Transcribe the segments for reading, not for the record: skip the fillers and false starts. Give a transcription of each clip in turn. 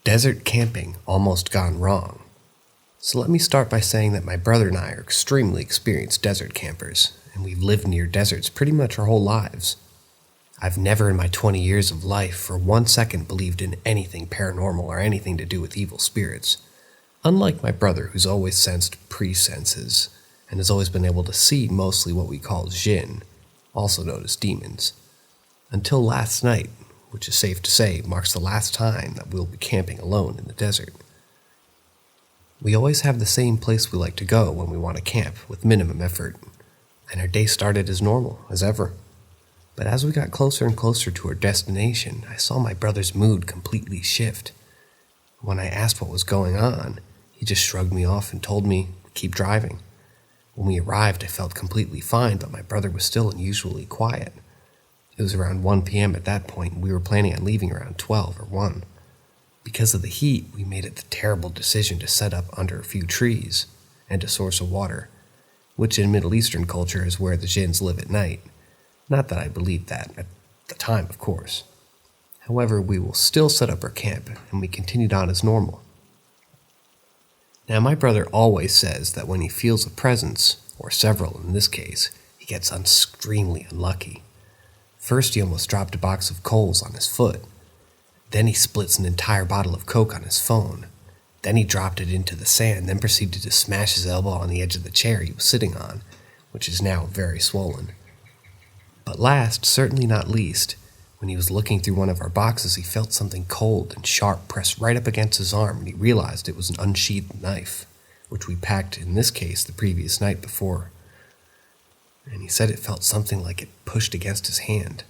Desert camping almost gone wrong. So let me start by saying that my brother and I are extremely experienced desert campers, and we've lived near deserts pretty much our whole lives. I've never in my 20 years of life for 1 second believed in anything paranormal or anything to do with evil spirits, unlike my brother who's always sensed pre-senses and has always been able to see mostly what we call jinn, also known as demons. Until last night, which is safe to say marks the last time that we'll be camping alone in the desert. We always have the same place we like to go when we want to camp with minimum effort, and our day started as normal as ever. But as we got closer and closer to our destination, I saw my brother's mood completely shift. When I asked what was going on, he just shrugged me off and told me, keep driving. When we arrived, I felt completely fine, but my brother was still unusually quiet. It was around 1 p.m. at that point, and we were planning on leaving around 12 or 1. Because of the heat, we made it the terrible decision to set up under a few trees and a source of water, which in Middle Eastern culture is where the jinns live at night. Not that I believed that at the time, of course. However, we will still set up our camp, and we continued on as normal. Now, my brother always says that when he feels a presence, or several in this case, he gets extremely unlucky. First, he almost dropped a box of coals on his foot. Then he splits an entire bottle of Coke on his phone. Then he dropped it into the sand, then proceeded to smash his elbow on the edge of the chair he was sitting on, which is now very swollen. But last, certainly not least, when he was looking through one of our boxes, he felt something cold and sharp pressed right up against his arm, and he realized it was an unsheathed knife, which we packed, in this case, the previous night before. And he said it felt something like it pushed against his hand,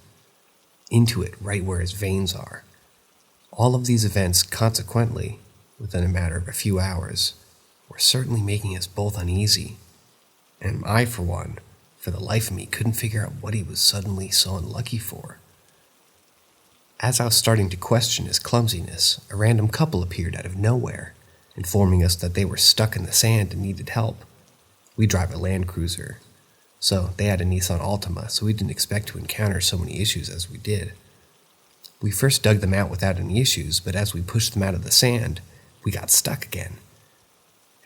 into it right where his veins are. All of these events, consequently, within a matter of a few hours, were certainly making us both uneasy, and I, for one, for the life of me, couldn't figure out what he was suddenly so unlucky for. As I was starting to question his clumsiness, a random couple appeared out of nowhere, informing us that they were stuck in the sand and needed help. We drive a Land Cruiser, so they had a Nissan Altima, so we didn't expect to encounter so many issues as we did. We first dug them out without any issues, but as we pushed them out of the sand, we got stuck again.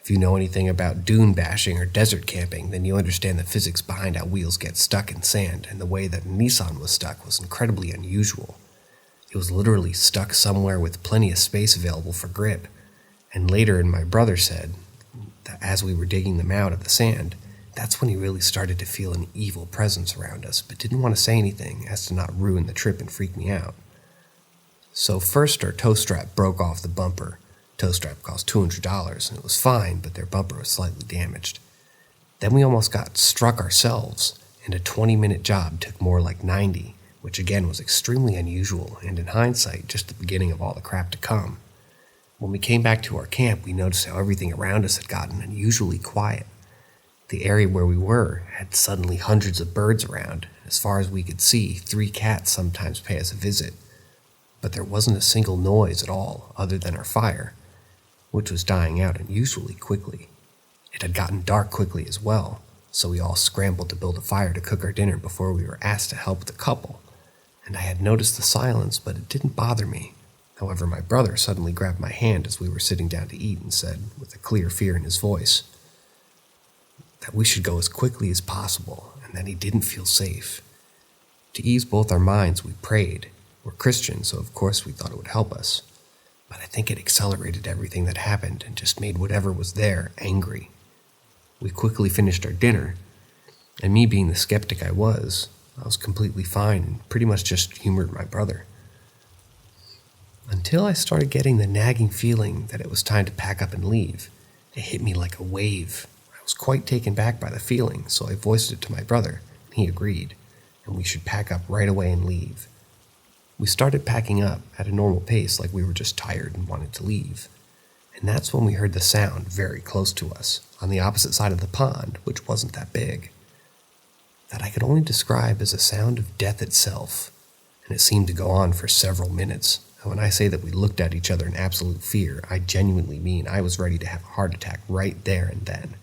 If you know anything about dune bashing or desert camping, then you understand the physics behind how wheels get stuck in sand, and the way that Nissan was stuck was incredibly unusual. It was literally stuck somewhere with plenty of space available for grip, and later my brother said that as we were digging them out of the sand, that's when he really started to feel an evil presence around us, but didn't want to say anything as to not ruin the trip and freak me out. So first our toe strap broke off the bumper. Toe strap cost $200, and it was fine, but their bumper was slightly damaged. Then we almost got struck ourselves, and a 20-minute job took more like 90, which again was extremely unusual, and in hindsight, just the beginning of all the crap to come. When we came back to our camp, we noticed how everything around us had gotten unusually quiet. The area where we were had suddenly hundreds of birds around. As far as we could see, 3 cats sometimes pay us a visit. But there wasn't a single noise at all other than our fire, which was dying out unusually quickly. It had gotten dark quickly as well, so we all scrambled to build a fire to cook our dinner before we were asked to help the couple, and I had noticed the silence, but it didn't bother me. However, my brother suddenly grabbed my hand as we were sitting down to eat and said, with a clear fear in his voice, that we should go as quickly as possible, and that he didn't feel safe. To ease both our minds, we prayed. We're Christians, so of course we thought it would help us. But I think it accelerated everything that happened and just made whatever was there angry. We quickly finished our dinner, and me being the skeptic I was completely fine and pretty much just humored my brother. Until I started getting the nagging feeling that it was time to pack up and leave. It hit me like a wave. I was quite taken back by the feeling, so I voiced it to my brother, and he agreed, and we should pack up right away and leave. We started packing up at a normal pace like we were just tired and wanted to leave. And that's when we heard the sound very close to us, on the opposite side of the pond, which wasn't that big, that I could only describe as a sound of death itself, and it seemed to go on for several minutes. And when I say that we looked at each other in absolute fear, I genuinely mean I was ready to have a heart attack right there and then.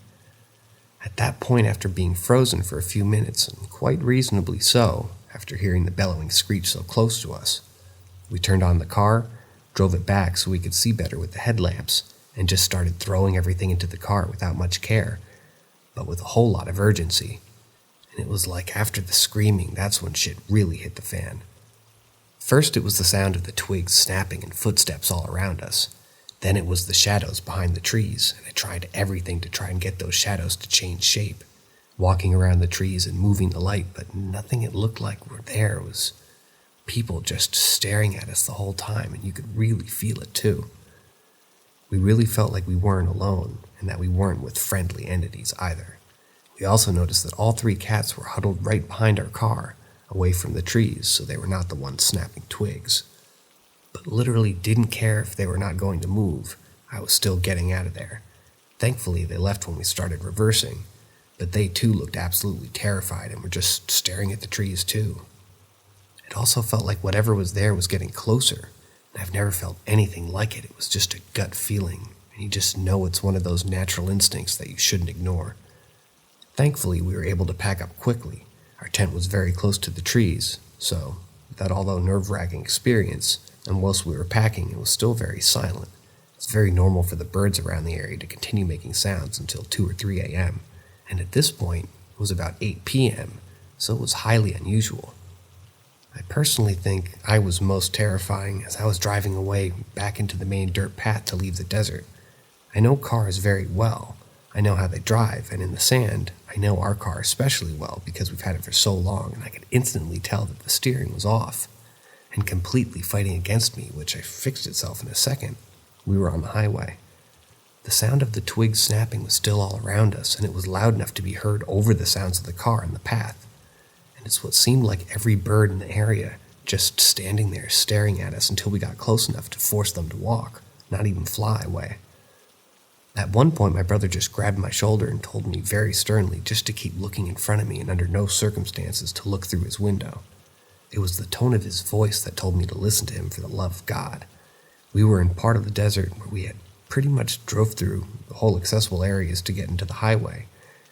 At that point, after being frozen for a few minutes, and quite reasonably so, after hearing the bellowing screech so close to us, we turned on the car, drove it back so we could see better with the headlamps, and just started throwing everything into the car without much care, but with a whole lot of urgency. And it was like after the screaming, that's when shit really hit the fan. First it was the sound of the twigs snapping and footsteps all around us. Then it was the shadows behind the trees, and I tried everything to try and get those shadows to change shape. Walking around the trees and moving the light, but nothing it looked like were there. It was people just staring at us the whole time, and you could really feel it too. We really felt like we weren't alone, and that we weren't with friendly entities either. We also noticed that all 3 cats were huddled right behind our car, away from the trees, so they were not the ones snapping twigs. But literally didn't care if they were not going to move. I was still getting out of there. Thankfully, they left when we started reversing, but they too looked absolutely terrified and were just staring at the trees too. It also felt like whatever was there was getting closer, and I've never felt anything like it. It was just a gut feeling, and you just know it's one of those natural instincts that you shouldn't ignore. Thankfully, we were able to pack up quickly. Our tent was very close to the trees, so that although nerve-wracking experience, and whilst we were packing, it was still very silent. It's very normal for the birds around the area to continue making sounds until 2 or 3 a.m., and at this point, it was about 8 p.m., so it was highly unusual. I personally think I was most terrifying as I was driving away back into the main dirt path to leave the desert. I know cars very well. I know how they drive, and in the sand, I know our car especially well because we've had it for so long, and I could instantly tell that the steering was off and completely fighting against me, which I fixed itself in a second. We were on the highway. The sound of the twigs snapping was still all around us, and it was loud enough to be heard over the sounds of the car and the path. And it's what seemed like every bird in the area just standing there staring at us until we got close enough to force them to walk, not even fly away. At one point, my brother just grabbed my shoulder and told me very sternly just to keep looking in front of me and under no circumstances to look through his window. It was the tone of his voice that told me to listen to him for the love of God. We were in part of the desert where we had pretty much drove through the whole accessible areas to get into the highway,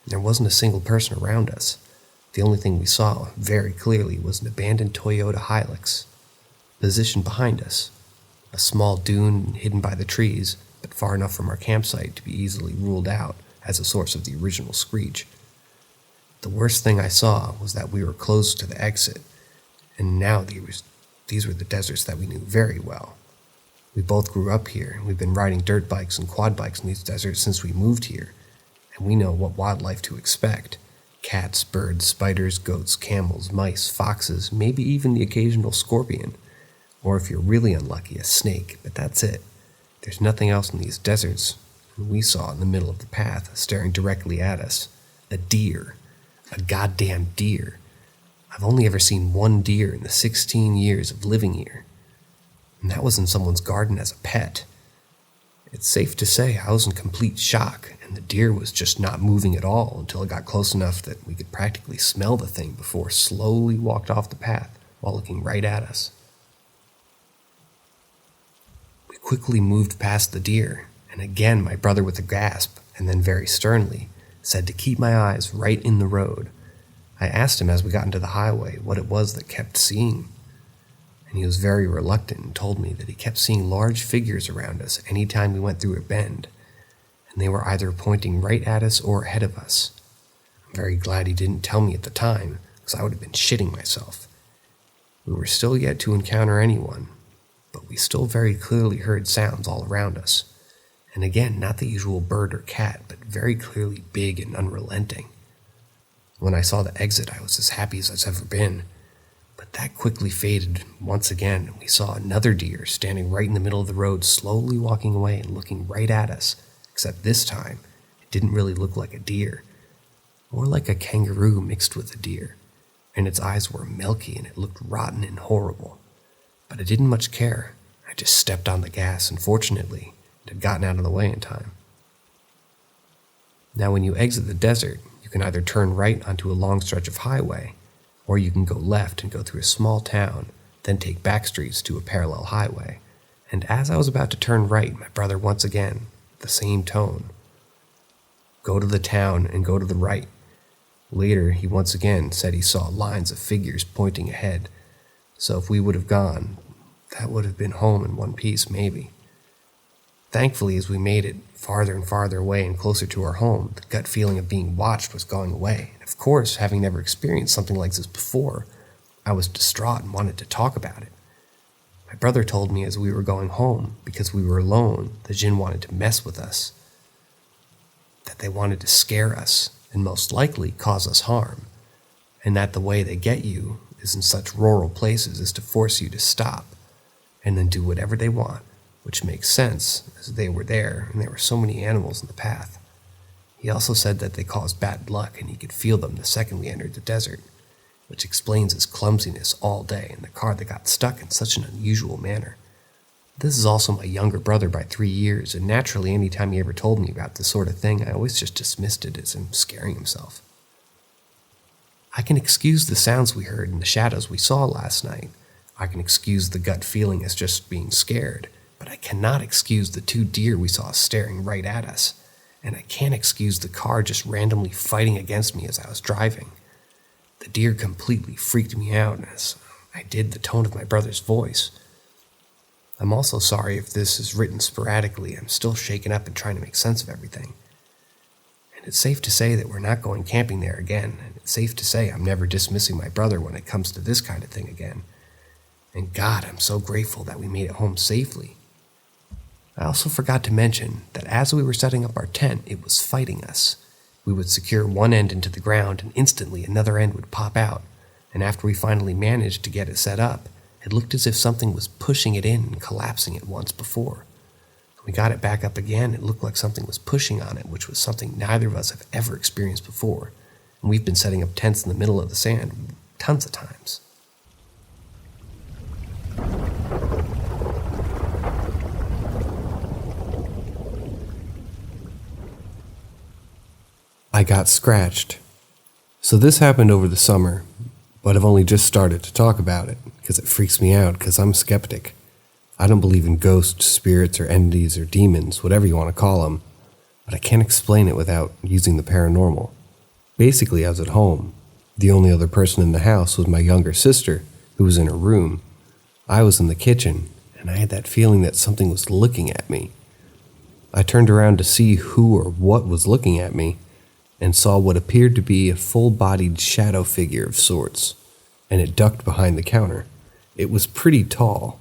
and there wasn't a single person around us. The only thing we saw very clearly was an abandoned Toyota Hilux positioned behind us, a small dune hidden by the trees, but far enough from our campsite to be easily ruled out as a source of the original screech. The worst thing I saw was that we were close to the exit, and now these were the deserts that we knew very well. We both grew up here, and we've been riding dirt bikes and quad bikes in these deserts since we moved here, and we know what wildlife to expect. Cats, birds, spiders, goats, camels, mice, foxes, maybe even the occasional scorpion, or if you're really unlucky, a snake, but that's it. There's nothing else in these deserts. We saw in the middle of the path, staring directly at us, a deer. A goddamn deer. I've only ever seen one deer in the 16 years of living here, and that was in someone's garden as a pet. It's safe to say I was in complete shock, and the deer was just not moving at all until it got close enough that we could practically smell the thing before it slowly walked off the path while looking right at us. We quickly moved past the deer, and again my brother with a gasp, and then very sternly, said to keep my eyes right in the road. I asked him as we got into the highway what it was that kept seeing, and he was very reluctant and told me that he kept seeing large figures around us any time we went through a bend, and they were either pointing right at us or ahead of us. I'm very glad he didn't tell me at the time, because I would have been shitting myself. We were still yet to encounter anyone, but we still very clearly heard sounds all around us. And again, not the usual bird or cat, but very clearly big and unrelenting. When I saw the exit, I was as happy as I've ever been. But that quickly faded once again, and we saw another deer standing right in the middle of the road, slowly walking away and looking right at us, except this time, it didn't really look like a deer. More like a kangaroo mixed with a deer, and its eyes were milky and it looked rotten and horrible. But I didn't much care. I just stepped on the gas, and fortunately, it had gotten out of the way in time. Now when you exit the desert, you can either turn right onto a long stretch of highway, or you can go left and go through a small town, then take back streets to a parallel highway. And as I was about to turn right, my brother once again, the same tone. Go to the town and go to the right. Later, he once again said he saw lines of figures pointing ahead, so if we would have gone, that would have been home in one piece, maybe. Thankfully, as we made it farther and farther away and closer to our home, the gut feeling of being watched was going away. And of course, having never experienced something like this before, I was distraught and wanted to talk about it. My brother told me as we were going home, because we were alone, the jinn wanted to mess with us, that they wanted to scare us and most likely cause us harm, and that the way they get you is in such rural places is to force you to stop and then do whatever they want, which makes sense as they were there and there were so many animals in the path. He also said that they caused bad luck and he could feel them the second we entered the desert, which explains his clumsiness all day in the car that got stuck in such an unusual manner. This is also my younger brother by 3 years, and naturally any time he ever told me about this sort of thing, I always just dismissed it as him scaring himself. I can excuse the sounds we heard and the shadows we saw last night. I can excuse the gut feeling as just being scared, but I cannot excuse the 2 deer we saw staring right at us, and I can't excuse the car just randomly fighting against me as I was driving. The deer completely freaked me out as I did the tone of my brother's voice. I'm also sorry if this is written sporadically. I'm still shaken up and trying to make sense of everything. And it's safe to say that we're not going camping there again, and it's safe to say I'm never dismissing my brother when it comes to this kind of thing again. And God, I'm so grateful that we made it home safely. I also forgot to mention that as we were setting up our tent, it was fighting us. We would secure one end into the ground and instantly another end would pop out, and after we finally managed to get it set up, it looked as if something was pushing it in and collapsing it once before. When we got it back up again, it looked like something was pushing on it, which was something neither of us have ever experienced before, and we've been setting up tents in the middle of the sand tons of times. I got scratched. So this happened over the summer, but I've only just started to talk about it because it freaks me out because I'm a skeptic. I don't believe in ghosts, spirits, or entities, or demons, whatever you want to call them, but I can't explain it without using the paranormal. Basically, I was at home. The only other person in the house was my younger sister, who was in her room. I was in the kitchen, and I had that feeling that something was looking at me. I turned around to see who or what was looking at me, and saw what appeared to be a full-bodied shadow figure of sorts, and it ducked behind the counter. It was pretty tall,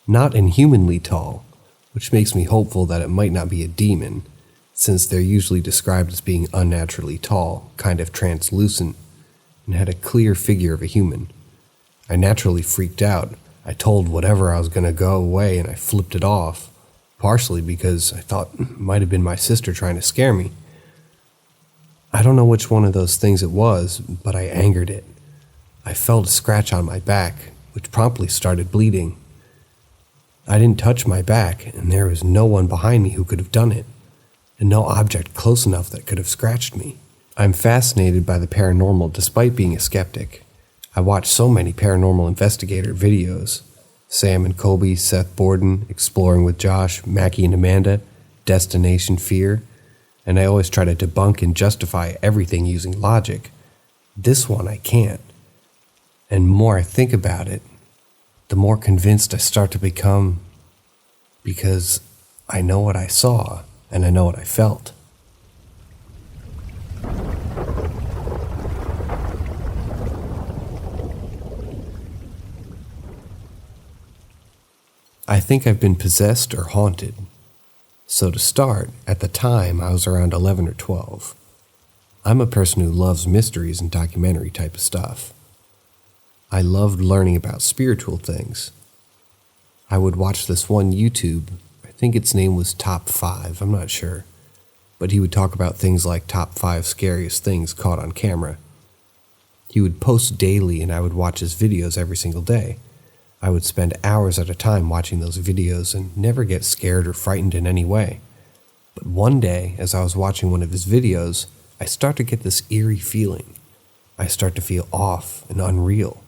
not inhumanly tall, which makes me hopeful that it might not be a demon, since they're usually described as being unnaturally tall, kind of translucent, and had a clear figure of a human. I naturally freaked out. I told whatever I was going to go away and I flipped it off, partially because I thought it might have been my sister trying to scare me. I don't know which one of those things it was, but I angered it. I felt a scratch on my back, which promptly started bleeding. I didn't touch my back, and there was no one behind me who could have done it, and no object close enough that could have scratched me. I'm fascinated by the paranormal despite being a skeptic. I watch so many paranormal investigator videos. Sam and Colby, Seth Borden, Exploring with Josh, Mackie and Amanda, Destination Fear, and I always try to debunk and justify everything using logic. This one I can't. And the more I think about it, the more convinced I start to become, because I know what I saw and I know what I felt. I think I've been possessed or haunted. So to start, at the time I was around 11 or 12. I'm a person who loves mysteries and documentary type of stuff. I loved learning about spiritual things. I would watch this one YouTube, I think its name was Top 5, I'm not sure, but he would talk about things like top 5 scariest things caught on camera. He would post daily and I would watch his videos every single day. I would spend hours at a time watching those videos and never get scared or frightened in any way. But one day, as I was watching one of his videos, I start to get this eerie feeling. I start to feel off and unreal.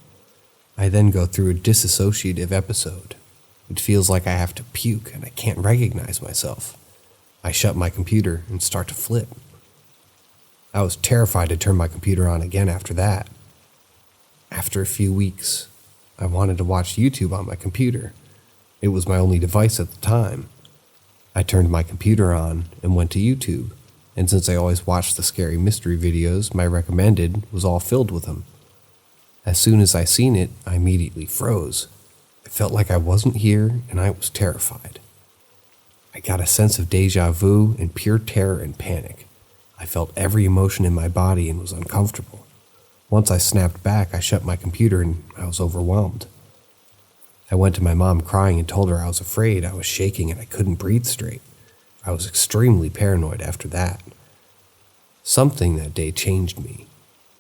I then go through a dissociative episode. It feels like I have to puke and I can't recognize myself. I shut my computer and start to flip. I was terrified to turn my computer on again after that. After a few weeks, I wanted to watch YouTube on my computer, It was my only device at the time. I turned my computer on and went to YouTube, and since I always watched the scary mystery videos my recommended was all filled with them. As soon as I seen it, I immediately froze. It felt like I wasn't here, and I was terrified. I got a sense of deja vu and pure terror and panic. I felt every emotion in my body and was uncomfortable. Once I snapped back, I shut my computer and I was overwhelmed. I went to my mom crying and told her I was afraid. I was shaking and I couldn't breathe straight. I was extremely paranoid after that. Something that day changed me.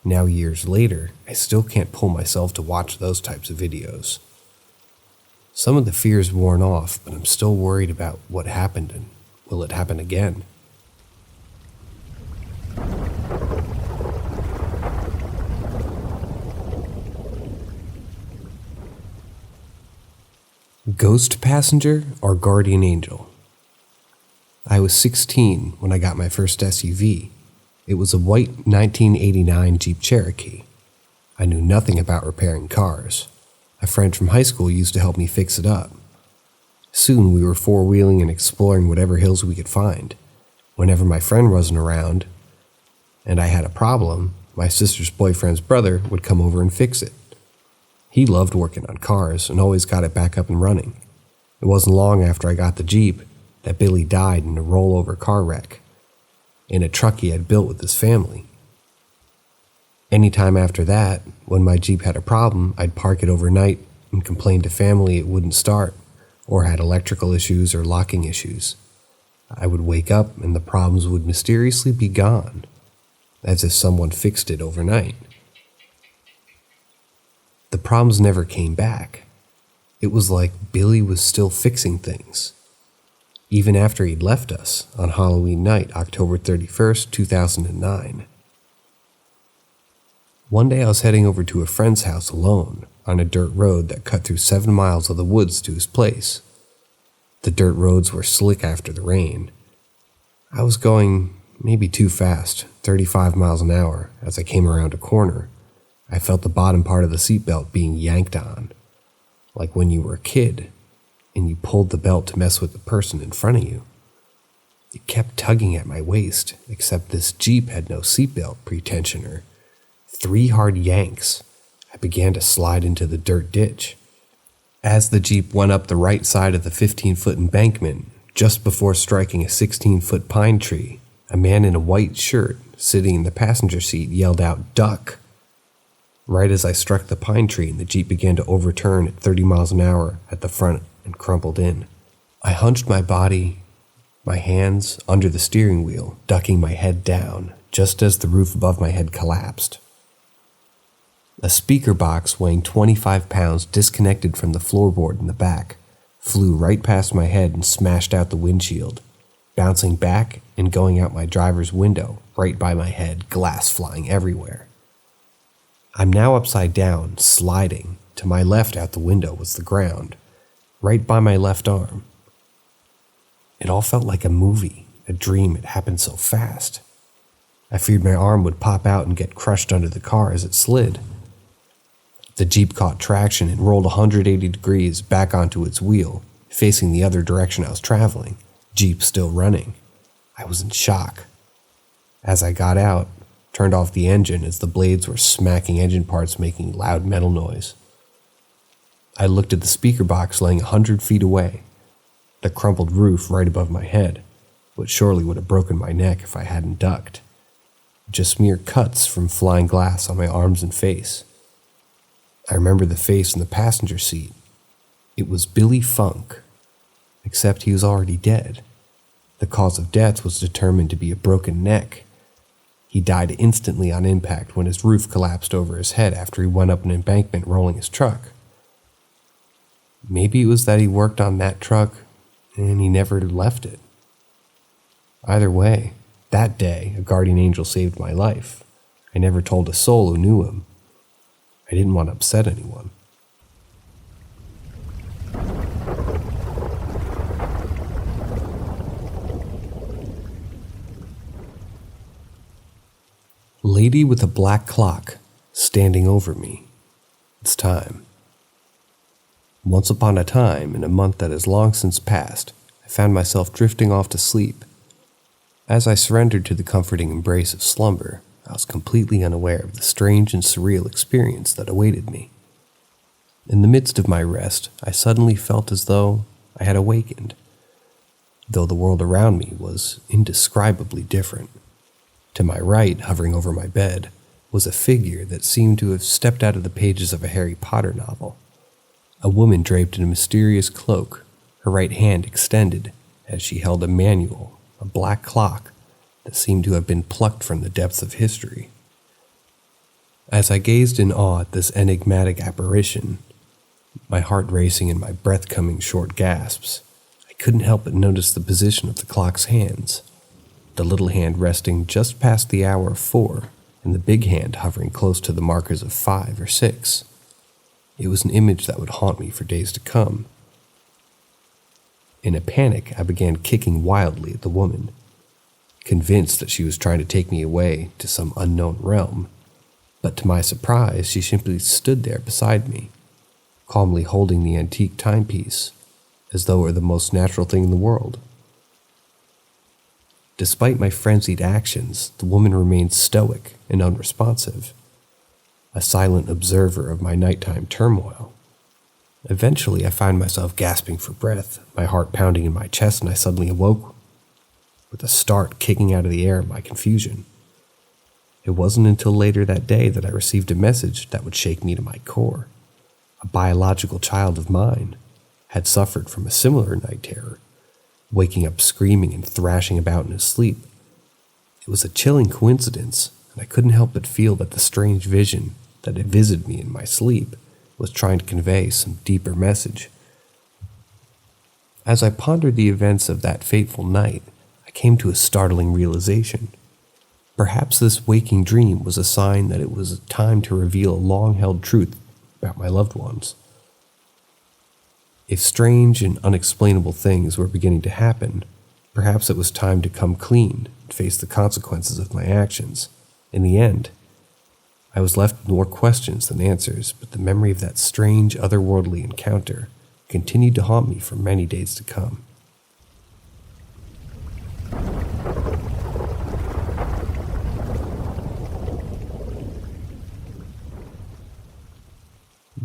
Now years later, I still can't pull myself to watch those types of videos. Some of the fear's worn off, but I'm still worried about what happened and will it happen again? Ghost passenger or guardian angel? I was 16 when I got my first SUV. It was a white 1989 Jeep Cherokee. I knew nothing about repairing cars. A friend from high school used to help me fix it up. Soon we were four-wheeling and exploring whatever hills we could find. Whenever my friend wasn't around and I had a problem, my sister's boyfriend's brother would come over and fix it. He loved working on cars and always got it back up and running. It wasn't long after I got the Jeep that Billy died in a rollover car wreck in a truck he had built with his family. Anytime after that, when my Jeep had a problem, I'd park it overnight and complain to family it wouldn't start or had electrical issues or locking issues. I would wake up and the problems would mysteriously be gone, as if someone fixed it overnight. The problems never came back. It was like Billy was still fixing things, even after he'd left us on Halloween night, October 31st, 2009. One day I was heading over to a friend's house alone on a dirt road that cut through 7 miles of the woods to his place. The dirt roads were slick after the rain. I was going maybe too fast, 35 miles an hour, as I came around a corner. I felt the bottom part of the seatbelt being yanked on, like when you were a kid and you pulled the belt to mess with the person in front of you. It kept tugging at my waist, except this Jeep had no seatbelt pretensioner. 3 hard yanks. I began to slide into the dirt ditch. As the Jeep went up the right side of the 15-foot embankment, just before striking a 16-foot pine tree, a man in a white shirt sitting in the passenger seat yelled out, "Duck!" Right as I struck the pine tree and the Jeep began to overturn at 30 miles an hour at the front and crumpled in. I hunched my body, my hands under the steering wheel, ducking my head down, just as the roof above my head collapsed. A speaker box weighing 25 pounds disconnected from the floorboard in the back, flew right past my head and smashed out the windshield, bouncing back and going out my driver's window right by my head, glass flying everywhere. I'm now upside down, sliding. To my left out the window was the ground, right by my left arm. It all felt like a movie, a dream. It happened so fast. I feared my arm would pop out and get crushed under the car as it slid. The Jeep caught traction and rolled 180 degrees back onto its wheel, facing the other direction I was traveling, Jeep still running. I was in shock. As I got out, turned off the engine as the blades were smacking engine parts making loud metal noise. I looked at the speaker box laying 100 feet away, the crumpled roof right above my head, which surely would have broken my neck if I hadn't ducked. Just mere cuts from flying glass on my arms and face. I remember the face in the passenger seat. It was Billy Funk, except he was already dead. The cause of death was determined to be a broken neck. He died instantly on impact when his roof collapsed over his head after he went up an embankment rolling his truck. Maybe it was that he worked on that truck and he never left it. Either way, that day a guardian angel saved my life. I never told a soul who knew him. I didn't want to upset anyone. Lady with a black clock standing over me. It's time. Once upon a time, in a month that has long since passed, I found myself drifting off to sleep. As I surrendered to the comforting embrace of slumber, I was completely unaware of the strange and surreal experience that awaited me. In the midst of my rest, I suddenly felt as though I had awakened, though the world around me was indescribably different. To my right, hovering over my bed, was a figure that seemed to have stepped out of the pages of a Harry Potter novel. A woman draped in a mysterious cloak, her right hand extended as she held a manual, a black clock that seemed to have been plucked from the depths of history. As I gazed in awe at this enigmatic apparition, my heart racing and my breath coming short gasps, I couldn't help but notice the position of the clock's hands, the little hand resting just past the hour of 4, and the big hand hovering close to the markers of 5 or 6. It was an image that would haunt me for days to come. In a panic, I began kicking wildly at the woman, convinced that she was trying to take me away to some unknown realm. But to my surprise, she simply stood there beside me, calmly holding the antique timepiece, as though it were the most natural thing in the world. Despite my frenzied actions, the woman remained stoic and unresponsive, a silent observer of my nighttime turmoil. Eventually, I found myself gasping for breath, my heart pounding in my chest, and I suddenly awoke with a start, kicking out of the air in my confusion. It wasn't until later that day that I received a message that would shake me to my core. A biological child of mine had suffered from a similar night terror, waking up screaming and thrashing about in his sleep. It was a chilling coincidence, and I couldn't help but feel that the strange vision that had visited me in my sleep was trying to convey some deeper message. As I pondered the events of that fateful night, I came to a startling realization. Perhaps this waking dream was a sign that it was time to reveal a long-held truth about my loved ones. If strange and unexplainable things were beginning to happen, perhaps it was time to come clean and face the consequences of my actions. In the end, I was left with more questions than answers, but the memory of that strange, otherworldly encounter continued to haunt me for many days to come.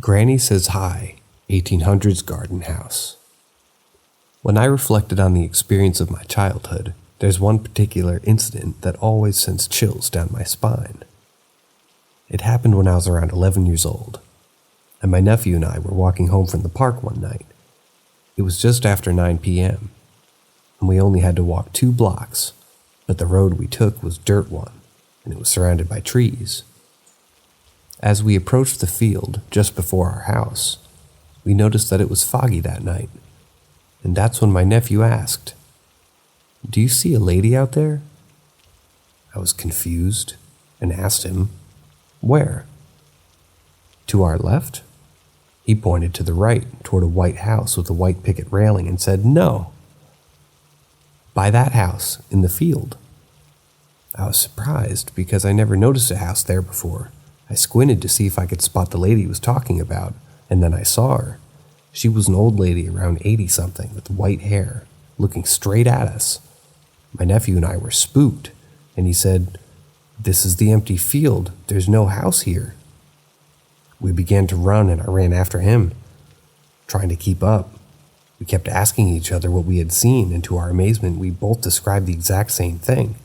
Granny Says Hi, 1800s Garden House. When I reflected on the experience of my childhood, there's one particular incident that always sends chills down my spine. It happened when I was around 11 years old, and my nephew and I were walking home from the park one night. It was just after 9 p.m., and we only had to walk 2 blocks, but the road we took was dirt one, and it was surrounded by trees. As we approached the field just before our house, we noticed that it was foggy that night, and that's when my nephew asked, "Do you see a lady out there?" I was confused and asked him, "Where?" "To our left?" He pointed to the right, toward a white house with a white picket railing, and said, "No, by that house in the field." I was surprised because I never noticed a house there before. I squinted to see if I could spot the lady he was talking about, and then I saw her. She was an old lady around 80-something with white hair, looking straight at us. My nephew and I were spooked, and he said, "This is the empty field. There's no house here." We began to run, and I ran after him, trying to keep up. We kept asking each other what we had seen, and to our amazement, we both described the exact same thing.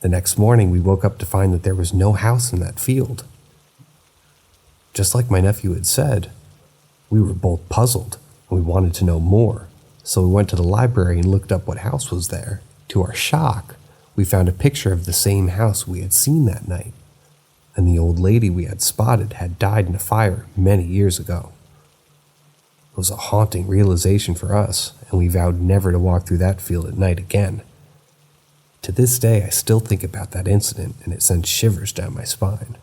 The next morning, we woke up to find that there was no house in that field. Just like my nephew had said, we were both puzzled, and we wanted to know more, so we went to the library and looked up what house was there. To our shock, we found a picture of the same house we had seen that night, and the old lady we had spotted had died in a fire many years ago. It was a haunting realization for us, and we vowed never to walk through that field at night again. To this day, I still think about that incident, and it sends shivers down my spine.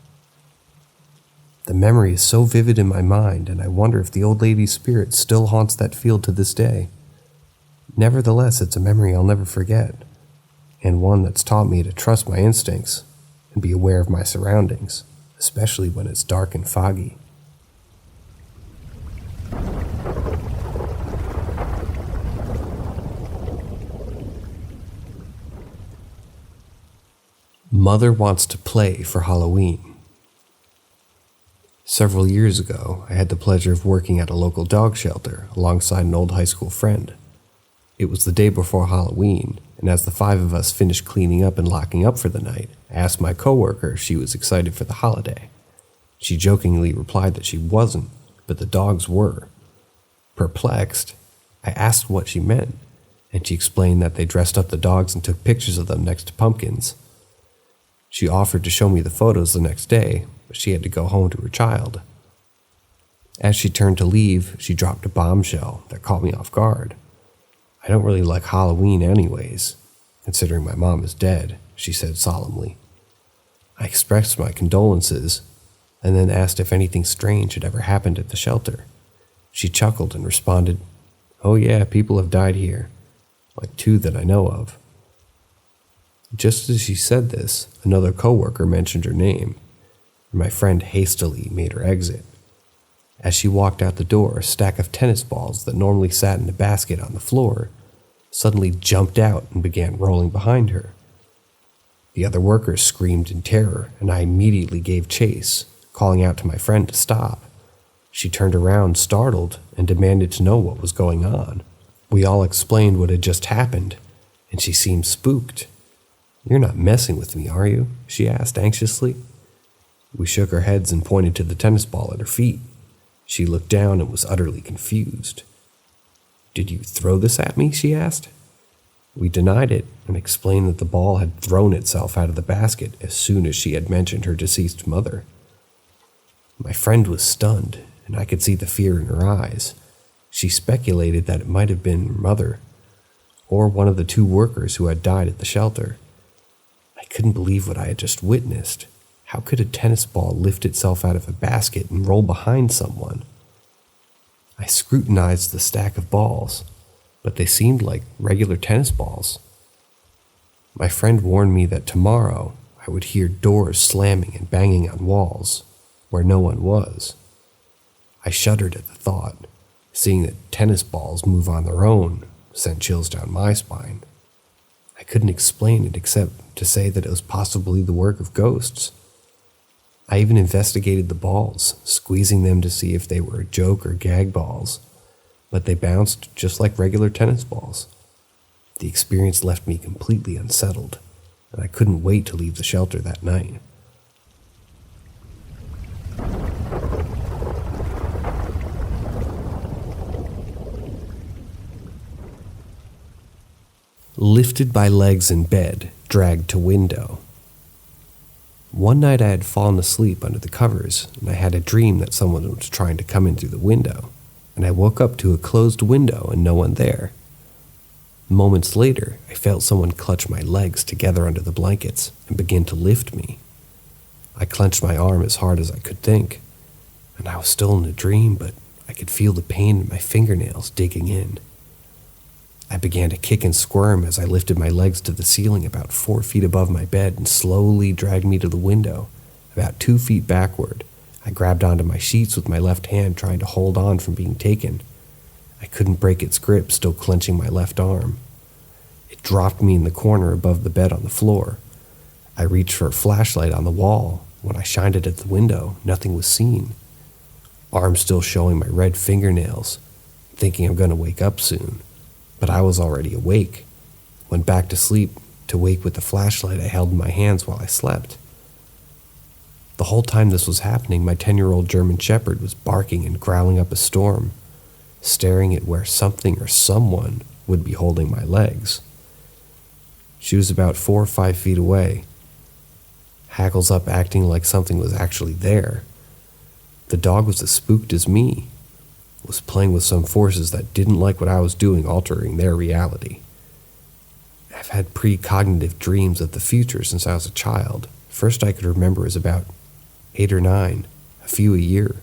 The memory is so vivid in my mind, and I wonder if the old lady's spirit still haunts that field to this day. Nevertheless, it's a memory I'll never forget, and one that's taught me to trust my instincts and be aware of my surroundings, especially when it's dark and foggy. Mother wants to play for Halloween. Several years ago, I had the pleasure of working at a local dog shelter alongside an old high school friend. It was the day before Halloween, and as the five of us finished cleaning up and locking up for the night, I asked my coworker if she was excited for the holiday. She jokingly replied that she wasn't, but the dogs were. Perplexed, I asked what she meant, and she explained that they dressed up the dogs and took pictures of them next to pumpkins. She offered to show me the photos the next day, but she had to go home to her child. As she turned to leave, she dropped a bombshell that caught me off guard. I don't really like Halloween anyways, considering my mom is dead, she said solemnly. I expressed my condolences, and then asked if anything strange had ever happened at the shelter. She chuckled and responded, "Oh yeah, people have died here, like 2 that I know of." Just as she said this, another coworker mentioned her name, and my friend hastily made her exit. As she walked out the door, a stack of tennis balls that normally sat in a basket on the floor suddenly jumped out and began rolling behind her. The other workers screamed in terror, and I immediately gave chase, calling out to my friend to stop. She turned around, startled, and demanded to know what was going on. We all explained what had just happened, and she seemed spooked. "You're not messing with me, are you?" she asked anxiously. We shook our heads and pointed to the tennis ball at her feet. She looked down and was utterly confused. "Did you throw this at me?" she asked. We denied it and explained that the ball had thrown itself out of the basket as soon as she had mentioned her deceased mother. My friend was stunned, and I could see the fear in her eyes. She speculated that it might have been her mother, or one of the 2 workers who had died at the shelter. I couldn't believe what I had just witnessed. How could a tennis ball lift itself out of a basket and roll behind someone? I scrutinized the stack of balls, but they seemed like regular tennis balls. My friend warned me that tomorrow I would hear doors slamming and banging on walls where no one was. I shuddered at the thought. Seeing that tennis balls move on their own sent chills down my spine. I couldn't explain it except to say that it was possibly the work of ghosts. I even investigated the balls, squeezing them to see if they were joke or gag balls, but they bounced just like regular tennis balls. The experience left me completely unsettled, and I couldn't wait to leave the shelter that night. Lifted by legs in bed, dragged to window. One night I had fallen asleep under the covers, and I had a dream that someone was trying to come in through the window, and I woke up to a closed window and no one there. Moments later, I felt someone clutch my legs together under the blankets and begin to lift me. I clenched my arm as hard as I could think, and I was still in a dream, but I could feel the pain in my fingernails digging in. I began to kick and squirm as I lifted my legs to the ceiling about 4 feet above my bed and slowly dragged me to the window. About 2 feet backward, I grabbed onto my sheets with my left hand, trying to hold on from being taken. I couldn't break its grip, still clenching my left arm. It dropped me in the corner above the bed on the floor. I reached for a flashlight on the wall. When I shined it at the window, nothing was seen. Arm still showing my red fingernails, thinking I'm going to wake up soon. But I was already awake. Went back to sleep to wake with the flashlight I held in my hands while I slept. The whole time this was happening, my 10-year-old German Shepherd was barking and growling up a storm, staring at where something or someone would be holding my legs. She was about 4 or 5 feet away, hackles up, acting like something was actually there. The dog was as spooked as me. Was playing with some forces that didn't like what I was doing, altering their reality. I've had precognitive dreams of the future since I was a child. First I could remember was about 8 or 9, a few a year.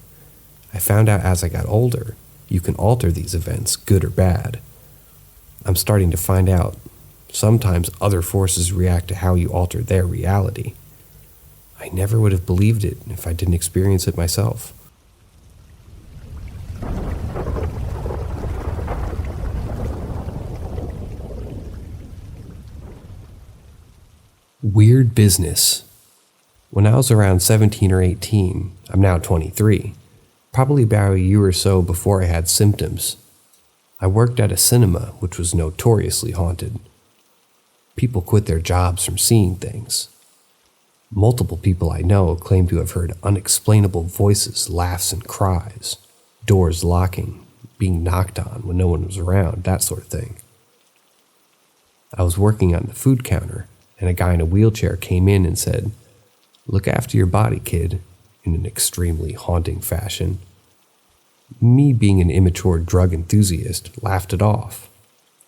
I found out as I got older, you can alter these events, good or bad. I'm starting to find out sometimes other forces react to how you alter their reality. I never would have believed it if I didn't experience it myself. Weird business. When I was around 17 or 18, I'm now 23, probably about a year or so before I had symptoms, I worked at a cinema which was notoriously haunted. People quit their jobs from seeing things. Multiple people I know claim to have heard unexplainable voices, laughs, and cries, doors locking, being knocked on when no one was around, that sort of thing. I was working on the food counter, and a guy in a wheelchair came in and said, "Look after your body, kid," in an extremely haunting fashion. Me, being an immature drug enthusiast, laughed it off,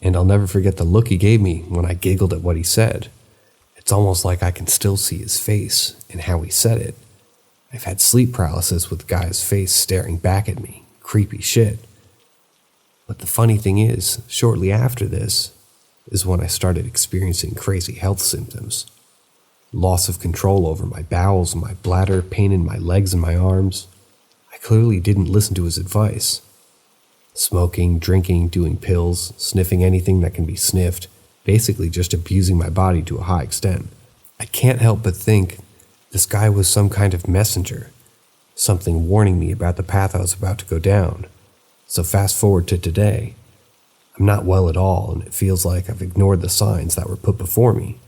and I'll never forget the look he gave me when I giggled at what he said. It's almost like I can still see his face and how he said it. I've had sleep paralysis with the guy's face staring back at me. Creepy shit. But the funny thing is, shortly after this is when I started experiencing crazy health symptoms. Loss of control over my bowels and my bladder, pain in my legs and my arms. I clearly didn't listen to his advice. Smoking, drinking, doing pills, sniffing anything that can be sniffed, basically just abusing my body to a high extent. I can't help but think this guy was some kind of messenger, something warning me about the path I was about to go down. So fast forward to today. I'm not well at all, and it feels like I've ignored the signs that were put before me.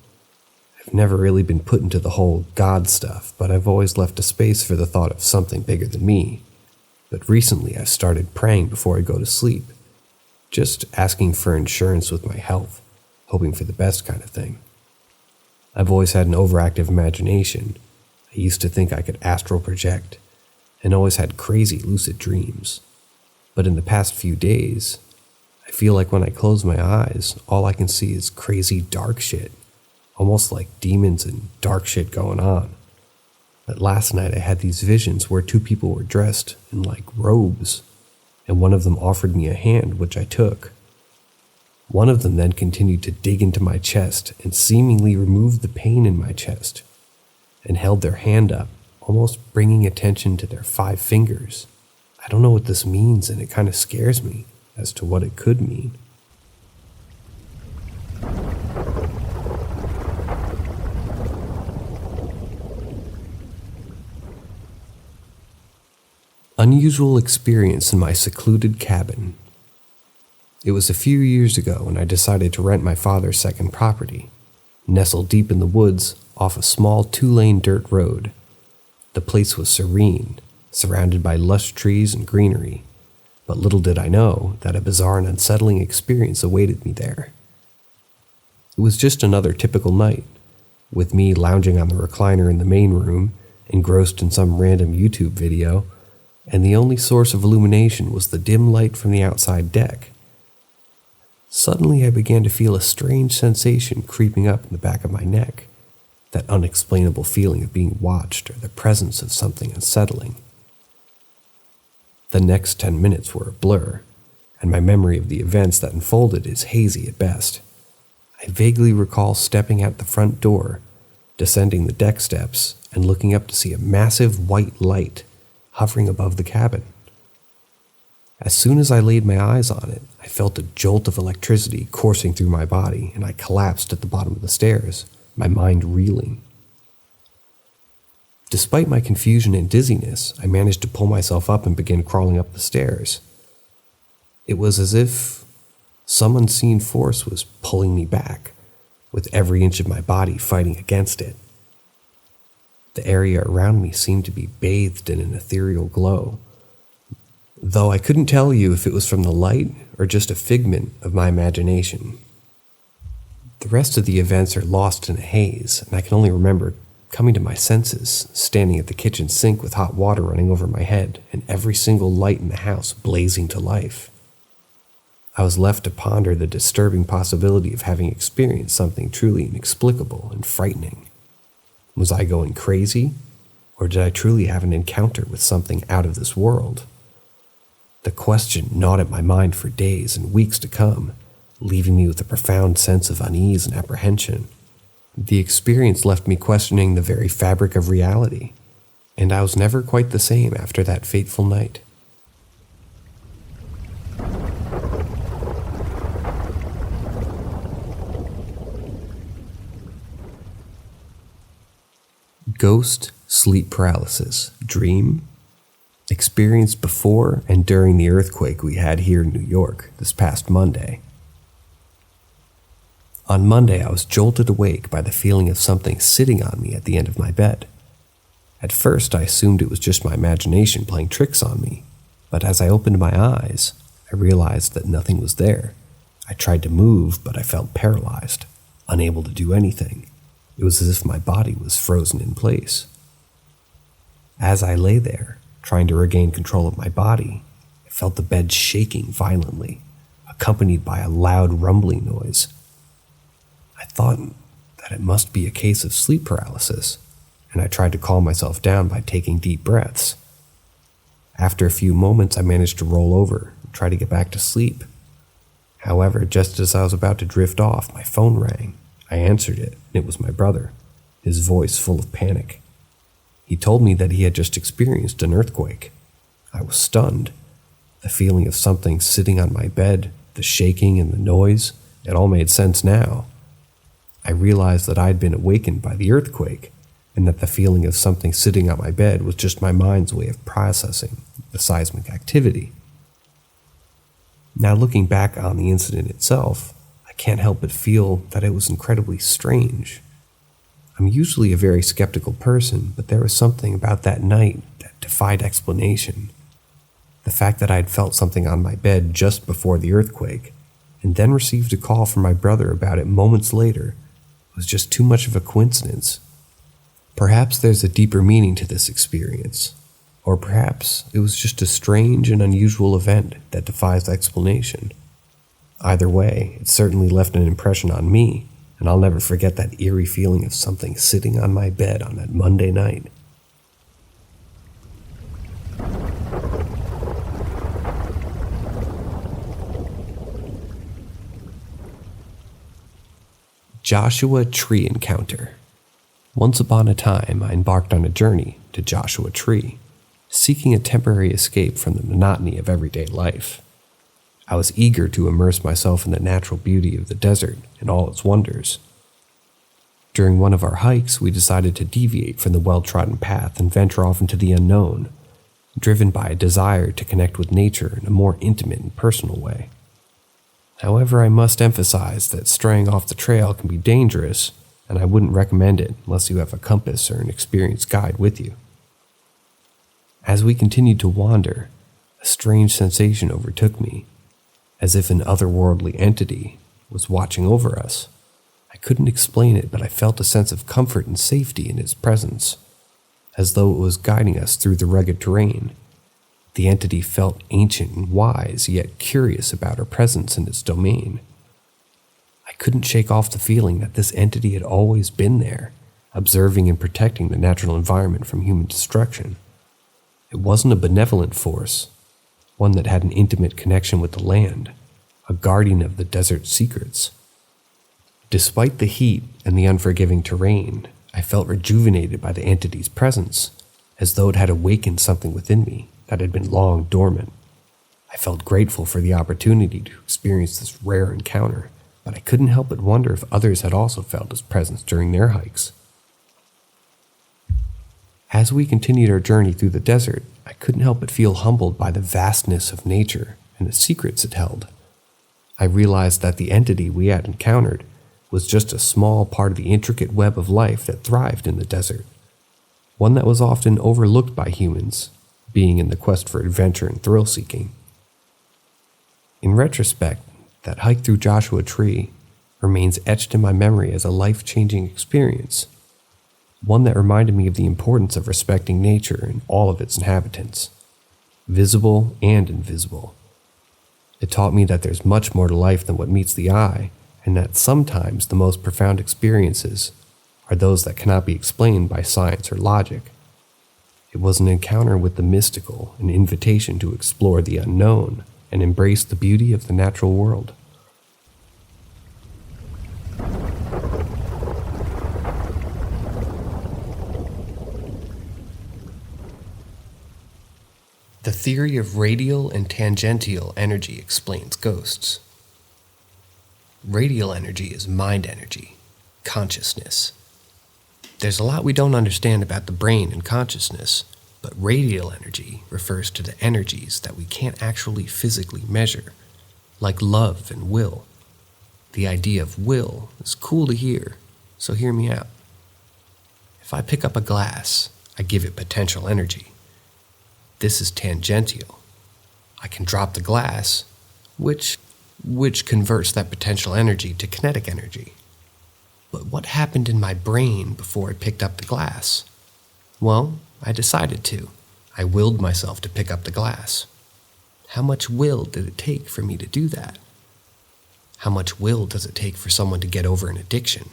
I've never really been put into the whole God stuff, but I've always left a space for the thought of something bigger than me. But recently I've started praying before I go to sleep, just asking for insurance with my health, hoping for the best kind of thing. I've always had an overactive imagination. I used to think I could astral project, and always had crazy lucid dreams. But in the past few days, I feel like when I close my eyes, all I can see is crazy dark shit, almost like demons and dark shit going on. But last night I had these visions where two people were dressed in like robes, and one of them offered me a hand, which I took. One of them then continued to dig into my chest and seemingly removed the pain in my chest, and held their hand up, almost bringing attention to their 5 fingers. I don't know what this means, and it kind of scares me as to what it could mean. Unusual experience in my secluded cabin. It was a few years ago when I decided to rent my father's second property, nestled deep in the woods off a small 2-lane dirt road. The place was serene, surrounded by lush trees and greenery, but little did I know that a bizarre and unsettling experience awaited me there. It was just another typical night, with me lounging on the recliner in the main room, engrossed in some random YouTube video, and the only source of illumination was the dim light from the outside deck. Suddenly I began to feel a strange sensation creeping up in the back of my neck, that unexplainable feeling of being watched or the presence of something unsettling. The next 10 minutes were a blur, and my memory of the events that unfolded is hazy at best. I vaguely recall stepping out the front door, descending the deck steps, and looking up to see a massive white light hovering above the cabin. As soon as I laid my eyes on it, I felt a jolt of electricity coursing through my body, and I collapsed at the bottom of the stairs, my mind reeling. Despite my confusion and dizziness, I managed to pull myself up and begin crawling up the stairs. It was as if some unseen force was pulling me back, with every inch of my body fighting against it. The area around me seemed to be bathed in an ethereal glow, though I couldn't tell you if it was from the light or just a figment of my imagination. The rest of the events are lost in a haze, and I can only remember coming to my senses, standing at the kitchen sink with hot water running over my head and every single light in the house blazing to life. I was left to ponder the disturbing possibility of having experienced something truly inexplicable and frightening. Was I going crazy, or did I truly have an encounter with something out of this world? The question gnawed at my mind for days and weeks to come, leaving me with a profound sense of unease and apprehension. The experience left me questioning the very fabric of reality, and I was never quite the same after that fateful night. Ghost, sleep paralysis, dream, experienced before and during the earthquake we had here in New York this past Monday. On Monday, I was jolted awake by the feeling of something sitting on me at the end of my bed. At first, I assumed it was just my imagination playing tricks on me, but as I opened my eyes, I realized that nothing was there. I tried to move, but I felt paralyzed, unable to do anything. It was as if my body was frozen in place. As I lay there, trying to regain control of my body, I felt the bed shaking violently, accompanied by a loud rumbling noise. I thought that it must be a case of sleep paralysis, and I tried to calm myself down by taking deep breaths. After a few moments, I managed to roll over and try to get back to sleep. However, just as I was about to drift off, my phone rang. I answered it, and it was my brother, his voice full of panic. He told me that he had just experienced an earthquake. I was stunned. The feeling of something sitting on my bed, the shaking and the noise, it all made sense now. I realized that I had been awakened by the earthquake, and that the feeling of something sitting on my bed was just my mind's way of processing the seismic activity. Now, looking back on the incident itself, I can't help but feel that it was incredibly strange. I'm usually a very skeptical person, but there was something about that night that defied explanation. The fact that I had felt something on my bed just before the earthquake, and then received a call from my brother about it moments later, was just too much of a coincidence. Perhaps there's a deeper meaning to this experience, or perhaps it was just a strange and unusual event that defies explanation. Either way, it certainly left an impression on me, and I'll never forget that eerie feeling of something sitting on my bed on that Monday night. Joshua Tree Encounter. Once upon a time, I embarked on a journey to Joshua Tree, seeking a temporary escape from the monotony of everyday life. I was eager to immerse myself in the natural beauty of the desert and all its wonders. During one of our hikes, we decided to deviate from the well-trodden path and venture off into the unknown, driven by a desire to connect with nature in a more intimate and personal way. However, I must emphasize that straying off the trail can be dangerous, and I wouldn't recommend it unless you have a compass or an experienced guide with you. As we continued to wander, a strange sensation overtook me, as if an otherworldly entity was watching over us. I couldn't explain it, but I felt a sense of comfort and safety in its presence, as though it was guiding us through the rugged terrain. The entity felt ancient and wise, yet curious about our presence in its domain. I couldn't shake off the feeling that this entity had always been there, observing and protecting the natural environment from human destruction. It wasn't a benevolent force, one that had an intimate connection with the land, a guardian of the desert's secrets. Despite the heat and the unforgiving terrain, I felt rejuvenated by the entity's presence, as though it had awakened something within me that had been long dormant. I felt grateful for the opportunity to experience this rare encounter, but I couldn't help but wonder if others had also felt its presence during their hikes. As we continued our journey through the desert, I couldn't help but feel humbled by the vastness of nature and the secrets it held. I realized that the entity we had encountered was just a small part of the intricate web of life that thrived in the desert, one that was often overlooked by humans, being in the quest for adventure and thrill-seeking. In retrospect, that hike through Joshua Tree remains etched in my memory as a life-changing experience, one that reminded me of the importance of respecting nature and all of its inhabitants, visible and invisible. It taught me that there's much more to life than what meets the eye, and that sometimes the most profound experiences are those that cannot be explained by science or logic. It was an encounter with the mystical, an invitation to explore the unknown and embrace the beauty of the natural world. The theory of radial and tangential energy explains ghosts. Radial energy is mind energy, consciousness. There's a lot we don't understand about the brain and consciousness, but radial energy refers to the energies that we can't actually physically measure, like love and will. The idea of will is cool to hear, so hear me out. If I pick up a glass, I give it potential energy. This is tangential. I can drop the glass, which converts that potential energy to kinetic energy. But what happened in my brain before I picked up the glass? Well, I decided to. I willed myself to pick up the glass. How much will did it take for me to do that? How much will does it take for someone to get over an addiction?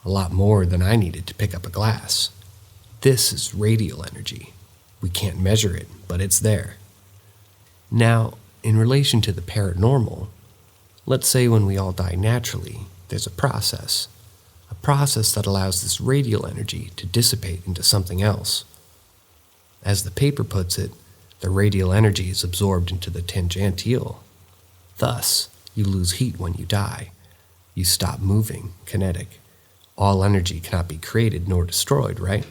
A lot more than I needed to pick up a glass. This is radial energy. We can't measure it, but it's there. Now, in relation to the paranormal, let's say when we all die naturally, there's a process that allows this radial energy to dissipate into something else. As the paper puts it, the radial energy is absorbed into the tangential. Thus, you lose heat when you die. You stop moving, kinetic. All energy cannot be created nor destroyed, right?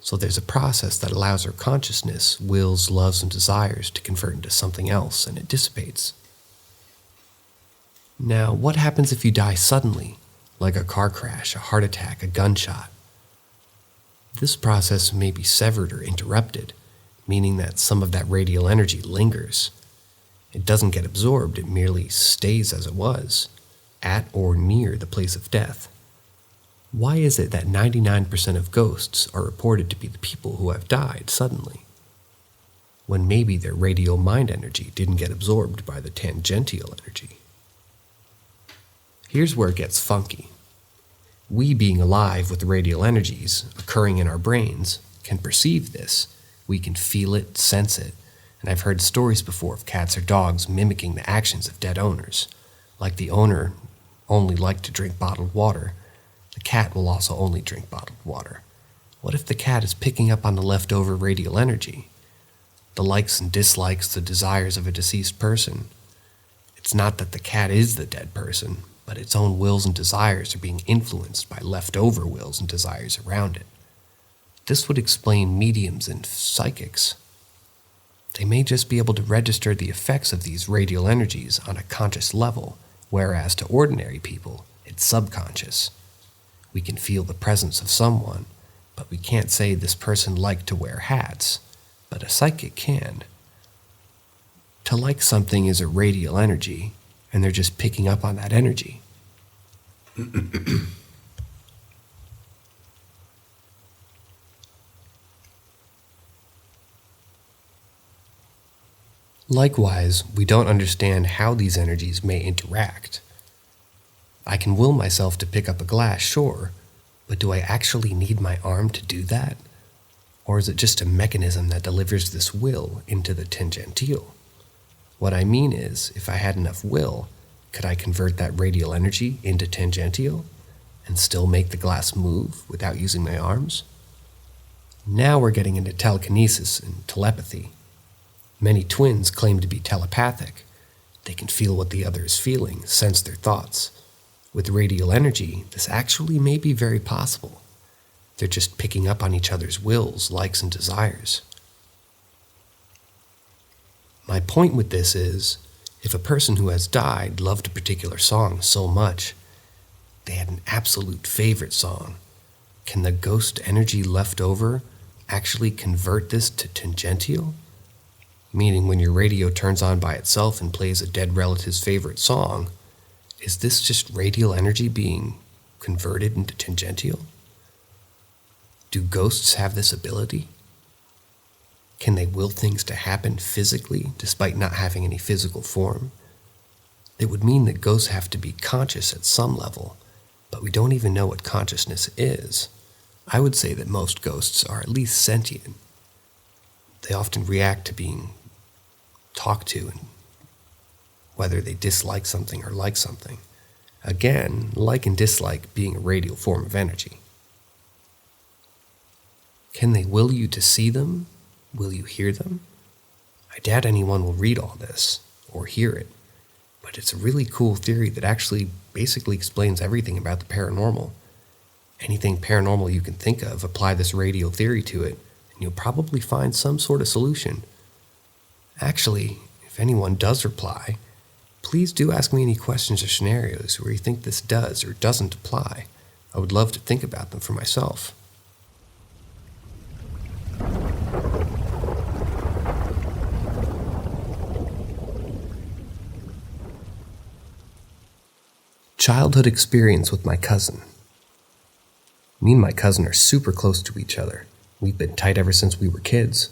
So there's a process that allows our consciousness, wills, loves, and desires to convert into something else, and it dissipates. Now, what happens if you die suddenly, like a car crash, a heart attack, a gunshot? This process may be severed or interrupted, meaning that some of that radial energy lingers. It doesn't get absorbed, it merely stays as it was, at or near the place of death. Why is it that 99% of ghosts are reported to be the people who have died suddenly, when maybe their radial mind energy didn't get absorbed by the tangential energy? Here's where it gets funky. We, being alive with radial energies occurring in our brains, can perceive this. We can feel it, sense it, and I've heard stories before of cats or dogs mimicking the actions of dead owners. Like the owner only liked to drink bottled water, the cat will also only drink bottled water. What if the cat is picking up on the leftover radial energy? The likes and dislikes, the desires of a deceased person. It's not that the cat is the dead person, but its own wills and desires are being influenced by leftover wills and desires around it. This would explain mediums and psychics. They may just be able to register the effects of these radial energies on a conscious level, whereas to ordinary people, it's subconscious. We can feel the presence of someone, but we can't say this person liked to wear hats, but a psychic can. To like something is a radial energy, and they're just picking up on that energy. Likewise, we don't understand how these energies may interact. I can will myself to pick up a glass, sure, but do I actually need my arm to do that? Or is it just a mechanism that delivers this will into the tangential? What I mean is, if I had enough will, could I convert that radial energy into tangential and still make the glass move without using my arms? Now we're getting into telekinesis and telepathy. Many twins claim to be telepathic. They can feel what the other is feeling, sense their thoughts. With radial energy, this actually may be very possible. They're just picking up on each other's wills, likes, and desires. My point with this is, if a person who has died loved a particular song so much, they had an absolute favorite song, can the ghost energy left over actually convert this to tangential? Meaning when your radio turns on by itself and plays a dead relative's favorite song, is this just radial energy being converted into tangential? Do ghosts have this ability? Can they will things to happen physically despite not having any physical form? It would mean that ghosts have to be conscious at some level, but we don't even know what consciousness is. I would say that most ghosts are at least sentient. They often react to being talked to, and whether they dislike something or like something. Again, like and dislike being a radial form of energy. Can they will you to see them? Will you hear them? I doubt anyone will read all this, or hear it, but it's a really cool theory that actually basically explains everything about the paranormal. Anything paranormal you can think of, apply this radial theory to it, and you'll probably find some sort of solution. Actually, if anyone does reply, please do ask me any questions or scenarios where you think this does or doesn't apply. I would love to think about them for myself. Childhood experience with my cousin. Me and my cousin are super close to each other. We've been tight ever since we were kids.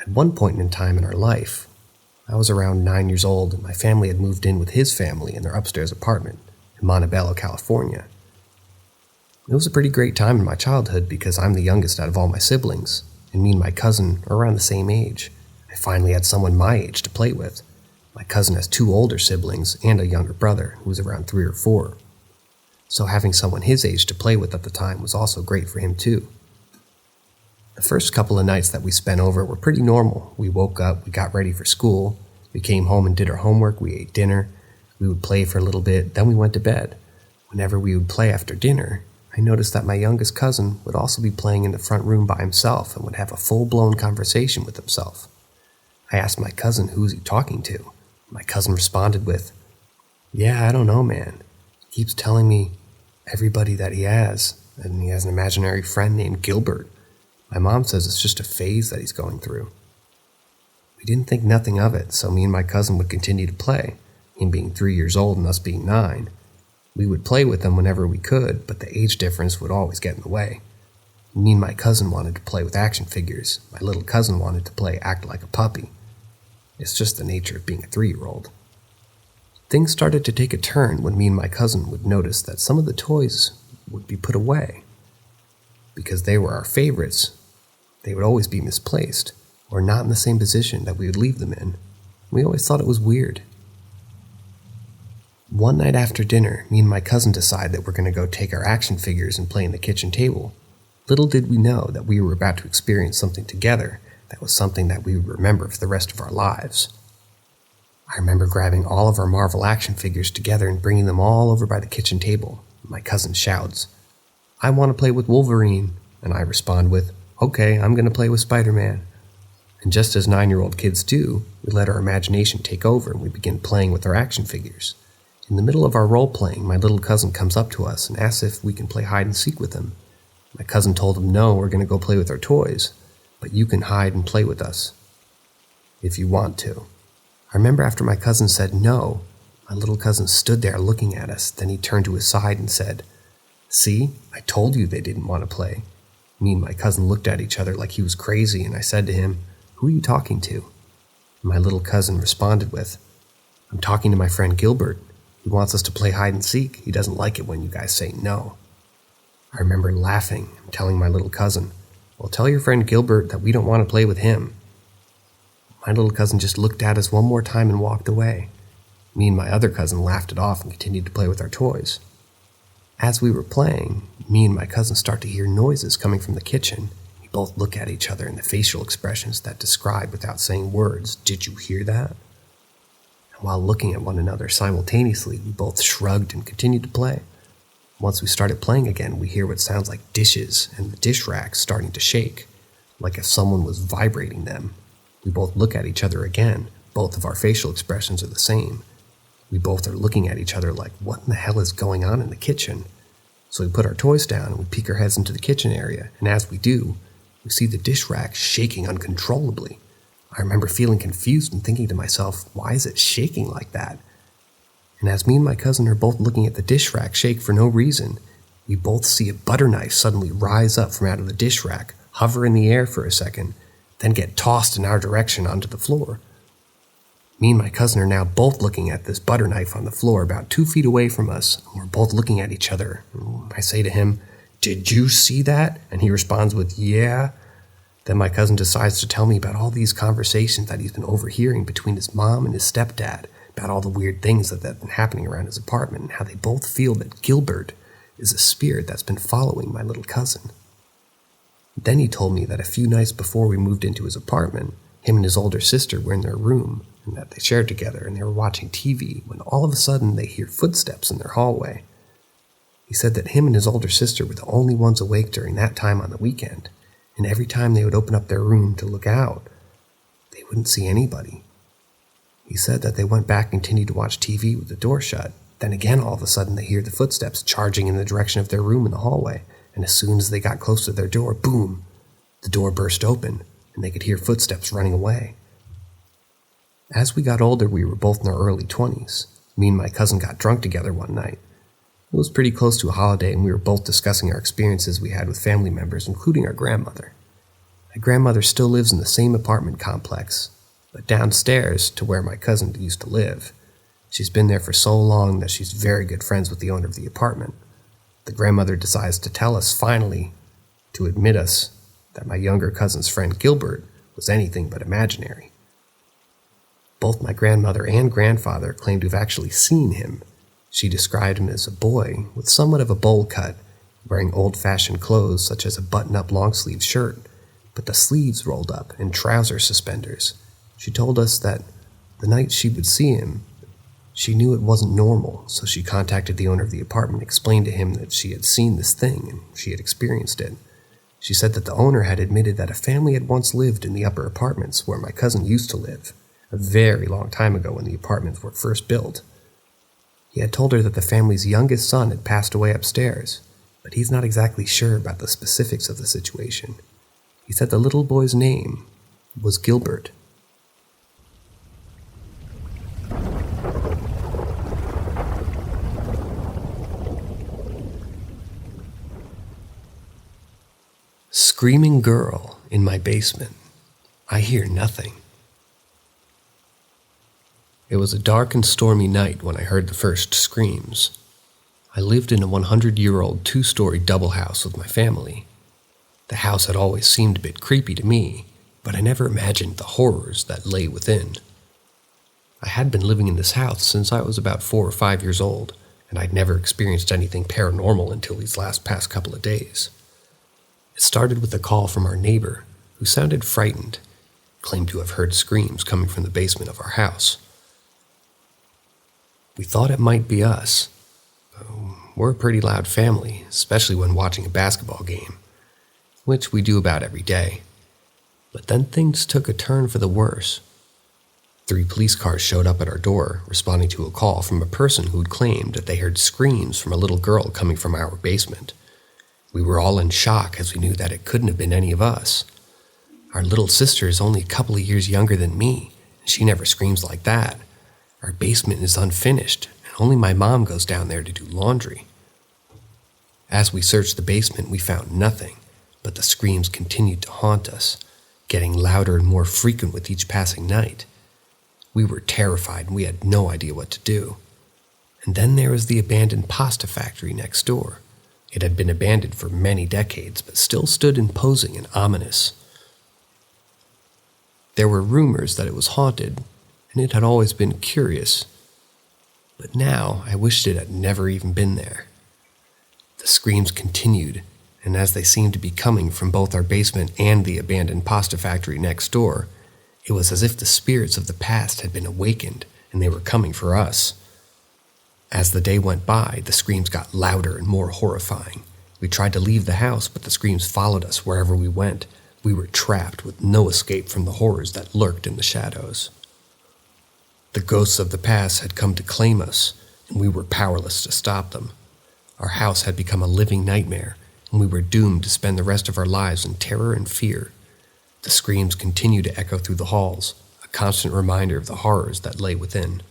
At one point in time in our life, I was around 9 years old and my family had moved in with his family in their upstairs apartment in Montebello, California. It was a pretty great time in my childhood because I'm the youngest out of all my siblings, and me and my cousin are around the same age. I finally had someone my age to play with. My cousin has 2 older siblings and a younger brother who was around 3 or 4. So having someone his age to play with at the time was also great for him too. The first couple of nights that we spent over were pretty normal. We woke up, we got ready for school, we came home and did our homework, we ate dinner, we would play for a little bit, then we went to bed. Whenever we would play after dinner, I noticed that my youngest cousin would also be playing in the front room by himself and would have a full-blown conversation with himself. I asked my cousin who was he talking to. My cousin responded with, "Yeah, I don't know, man. He keeps telling me everybody that he has, and he has an imaginary friend named Gilbert. My mom says it's just a phase that he's going through." We didn't think nothing of it, so me and my cousin would continue to play, him being 3 years old and us being 9. We would play with him whenever we could, but the age difference would always get in the way. Me and my cousin wanted to play with action figures. My little cousin wanted to play act like a puppy. It's just the nature of being a 3-year-old. Things started to take a turn when me and my cousin would notice that some of the toys would be put away. Because they were our favorites, they would always be misplaced, or not in the same position that we would leave them in. We always thought it was weird. One night after dinner, me and my cousin decided that we're going to go take our action figures and play in the kitchen table. Little did we know that we were about to experience something together that was something that we would remember for the rest of our lives. I remember grabbing all of our Marvel action figures together and bringing them all over by the kitchen table. My cousin shouts, "I want to play with Wolverine," and I respond with, "Okay, I'm going to play with Spider-Man." And just as 9-year-old kids do, we let our imagination take over and we begin playing with our action figures. In the middle of our role-playing, my little cousin comes up to us and asks if we can play hide-and-seek with him. My cousin told him, "No, we're going to go play with our toys, but you can hide and play with us if you want to." I remember after my cousin said no, my little cousin stood there looking at us. Then he turned to his side and said, "See, I told you they didn't want to play." Me and my cousin looked at each other like he was crazy, and I said to him, "Who are you talking to?" And my little cousin responded with, "I'm talking to my friend Gilbert. He wants us to play hide and seek. He doesn't like it when you guys say no." I remember laughing and telling my little cousin, "Well, tell your friend Gilbert that we don't want to play with him." My little cousin just looked at us one more time and walked away. Me and my other cousin laughed it off and continued to play with our toys. As we were playing, me and my cousin start to hear noises coming from the kitchen. We both look at each other in the facial expressions that describe without saying words, "Did you hear that?" And while looking at one another simultaneously, we both shrugged and continued to play. Once we started playing again, we hear what sounds like dishes and the dish racks starting to shake, like if someone was vibrating them. We both look at each other again. Both of our facial expressions are the same. We both are looking at each other like, what in the hell is going on in the kitchen? So we put our toys down and we peek our heads into the kitchen area, and as we do, we see the dish rack shaking uncontrollably. I remember feeling confused and thinking to myself, why is it shaking like that? And as me and my cousin are both looking at the dish rack shake for no reason, we both see a butter knife suddenly rise up from out of the dish rack, hover in the air for a second, then get tossed in our direction onto the floor. Me and my cousin are now both looking at this butter knife on the floor about 2 feet away from us. We're both looking at each other. I say to him, "Did you see that?" And he responds with, "Yeah." Then my cousin decides to tell me about all these conversations that he's been overhearing between his mom and his stepdad, about all the weird things that have been happening around his apartment, and how they both feel that Gilbert is a spirit that's been following my little cousin. Then he told me that a few nights before we moved into his apartment, him and his older sister were in their room, and that they shared together, and they were watching TV, when all of a sudden they hear footsteps in their hallway. He said that him and his older sister were the only ones awake during that time on the weekend, and every time they would open up their room to look out, they wouldn't see anybody. He said that they went back and continued to watch TV with the door shut. Then again, all of a sudden, they hear the footsteps charging in the direction of their room in the hallway, and as soon as they got close to their door, boom, the door burst open, and they could hear footsteps running away. As we got older, we were both in our early 20s. Me and my cousin got drunk together one night. It was pretty close to a holiday, and we were both discussing our experiences we had with family members, including our grandmother. My grandmother still lives in the same apartment complex, but downstairs to where my cousin used to live. She's been there for so long that she's very good friends with the owner of the apartment. The grandmother decides to tell us, finally, to admit us, that my younger cousin's friend Gilbert was anything but imaginary. Both my grandmother and grandfather claim to have actually seen him. She described him as a boy with somewhat of a bowl cut, wearing old-fashioned clothes such as a button-up long-sleeve shirt, but the sleeves rolled up and trouser suspenders. She told us that the night she would see him, she knew it wasn't normal, so she contacted the owner of the apartment and explained to him that she had seen this thing and she had experienced it. She said that the owner had admitted that a family had once lived in the upper apartments where my cousin used to live, a very long time ago when the apartments were first built. He had told her that the family's youngest son had passed away upstairs, but he's not exactly sure about the specifics of the situation. He said the little boy's name was Gilbert. Screaming girl in my basement. I hear nothing. It was a dark and stormy night when I heard the first screams. I lived in a 100-year-old two-story double house with my family. The house had always seemed a bit creepy to me, but I never imagined the horrors that lay within. I had been living in this house since I was about 4 or 5 years old, and I'd never experienced anything paranormal until these past couple of days. It started with a call from our neighbor, who sounded frightened, claimed to have heard screams coming from the basement of our house. We thought it might be us. We're a pretty loud family, especially when watching a basketball game, which we do about every day. But then things took a turn for the worse. 3 police cars showed up at our door, responding to a call from a person who'd claimed that they heard screams from a little girl coming from our basement. We were all in shock as we knew that it couldn't have been any of us. Our little sister is only a couple of years younger than me, and she never screams like that. Our basement is unfinished, and only my mom goes down there to do laundry. As we searched the basement, we found nothing, but the screams continued to haunt us, getting louder and more frequent with each passing night. We were terrified, and we had no idea what to do. And then there was the abandoned pasta factory next door. It had been abandoned for many decades, but still stood imposing and ominous. There were rumors that it was haunted, and it had always been curious. But now I wished it had never even been there. The screams continued, and as they seemed to be coming from both our basement and the abandoned pasta factory next door, it was as if the spirits of the past had been awakened and they were coming for us. As the day went by, the screams got louder and more horrifying. We tried to leave the house, but the screams followed us wherever we went. We were trapped with no escape from the horrors that lurked in the shadows. The ghosts of the past had come to claim us, and we were powerless to stop them. Our house had become a living nightmare, and we were doomed to spend the rest of our lives in terror and fear. The screams continued to echo through the halls, a constant reminder of the horrors that lay within.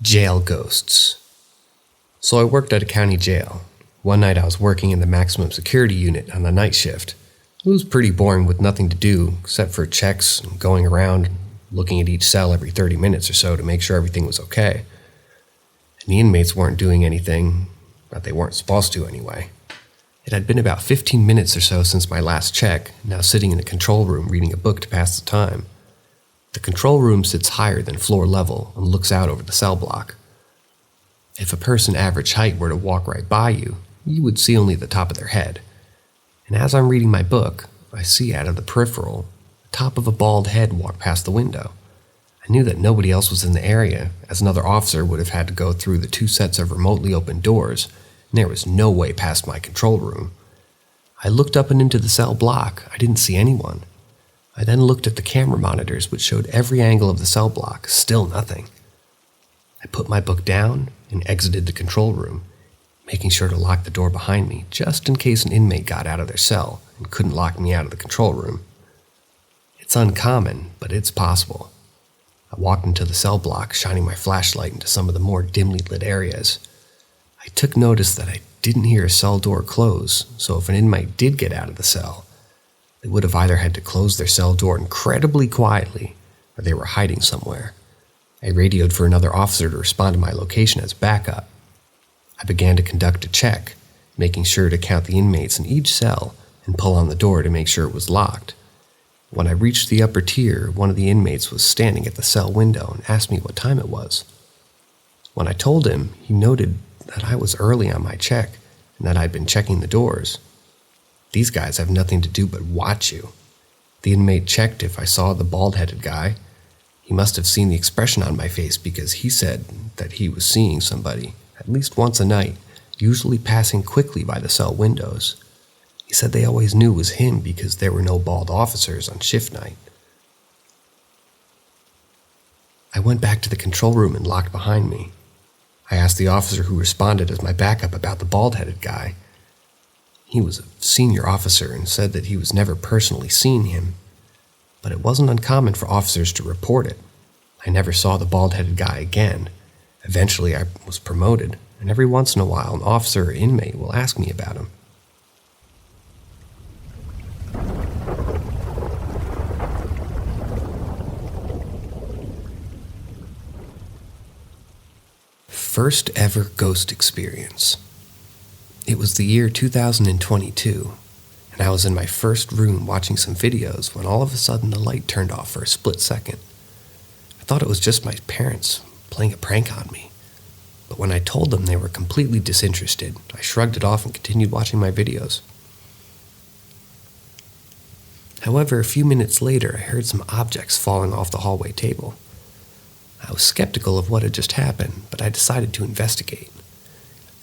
Jail ghosts. So I worked at a county jail. One night I was working in the maximum security unit on a night shift. It was pretty boring with nothing to do except for checks and going around, looking at each cell every 30 minutes or so to make sure everything was okay. And the inmates weren't doing anything, but they weren't supposed to anyway. It had been about 15 minutes or so since my last check, now sitting in the control room reading a book to pass the time. The control room sits higher than floor level and looks out over the cell block. If a person average height were to walk right by you, you would see only the top of their head. And as I'm reading my book, I see out of the peripheral the top of a bald head walk past the window. I knew that nobody else was in the area, as another officer would have had to go through the 2 sets of remotely open doors, and there was no way past my control room. I looked up and into the cell block. I didn't see anyone. I then looked at the camera monitors, which showed every angle of the cell block. Still nothing. I put my book down and exited the control room, making sure to lock the door behind me, just in case an inmate got out of their cell and couldn't lock me out of the control room. It's uncommon, but it's possible. I walked into the cell block, shining my flashlight into some of the more dimly lit areas. I took notice that I didn't hear a cell door close, so if an inmate did get out of the cell, they would have either had to close their cell door incredibly quietly, or they were hiding somewhere. I radioed for another officer to respond to my location as backup. I began to conduct a check, making sure to count the inmates in each cell and pull on the door to make sure it was locked. When I reached the upper tier, one of the inmates was standing at the cell window and asked me what time it was. When I told him, he noted that I was early on my check and that I'd been checking the doors. These guys have nothing to do but watch you. The inmate checked if I saw the bald-headed guy. He must have seen the expression on my face because he said that he was seeing somebody, at least once a night, usually passing quickly by the cell windows. He said they always knew it was him because there were no bald officers on shift night. I went back to the control room and locked behind me. I asked the officer who responded as my backup about the bald-headed guy. He was a senior officer and said that he was never personally seen him, but it wasn't uncommon for officers to report it. I never saw the bald-headed guy again. Eventually I was promoted, and every once in a while an officer or inmate will ask me about him. First ever ghost experience. It was the year 2022, and I was in my first room watching some videos when all of a sudden the light turned off for a split second. I thought it was just my parents playing a prank on me, but when I told them, they were completely disinterested. I shrugged it off and continued watching my videos. However, a few minutes later, I heard some objects falling off the hallway table. I was skeptical of what had just happened, but I decided to investigate.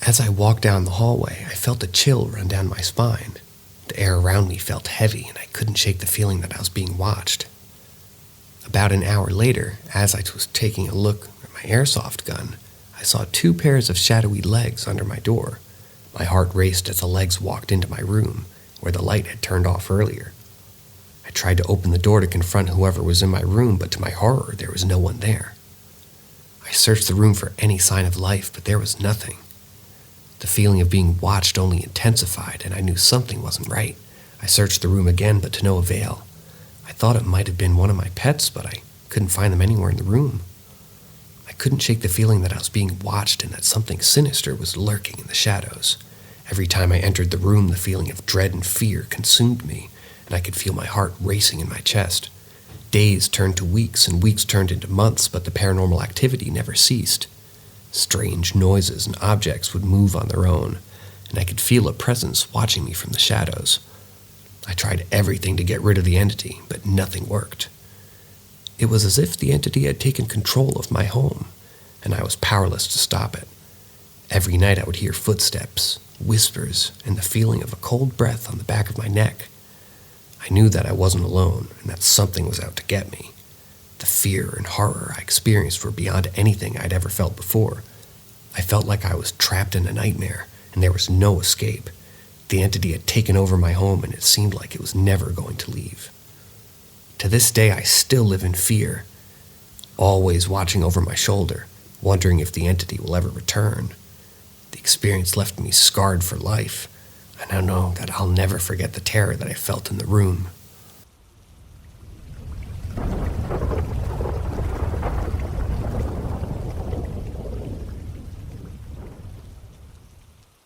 As I walked down the hallway, I felt a chill run down my spine. The air around me felt heavy, and I couldn't shake the feeling that I was being watched. About an hour later, as I was taking a look at my airsoft gun, I saw 2 pairs of shadowy legs under my door. My heart raced as the legs walked into my room, where the light had turned off earlier. I tried to open the door to confront whoever was in my room, but to my horror, there was no one there. I searched the room for any sign of life, but there was nothing. The feeling of being watched only intensified, and I knew something wasn't right. I searched the room again, but to no avail. I thought it might have been one of my pets, but I couldn't find them anywhere in the room. I couldn't shake the feeling that I was being watched and that something sinister was lurking in the shadows. Every time I entered the room, the feeling of dread and fear consumed me, and I could feel my heart racing in my chest. Days turned to weeks, and weeks turned into months, but the paranormal activity never ceased. Strange noises and objects would move on their own, and I could feel a presence watching me from the shadows. I tried everything to get rid of the entity, but nothing worked. It was as if the entity had taken control of my home, and I was powerless to stop it. Every night I would hear footsteps, whispers, and the feeling of a cold breath on the back of my neck. I knew that I wasn't alone, and that something was out to get me. The fear and horror I experienced were beyond anything I'd ever felt before. I felt like I was trapped in a nightmare, and there was no escape. The entity had taken over my home, and it seemed like it was never going to leave. To this day, I still live in fear, always watching over my shoulder, wondering if the entity will ever return. The experience left me scarred for life, and I know that I'll never forget the terror that I felt in the room.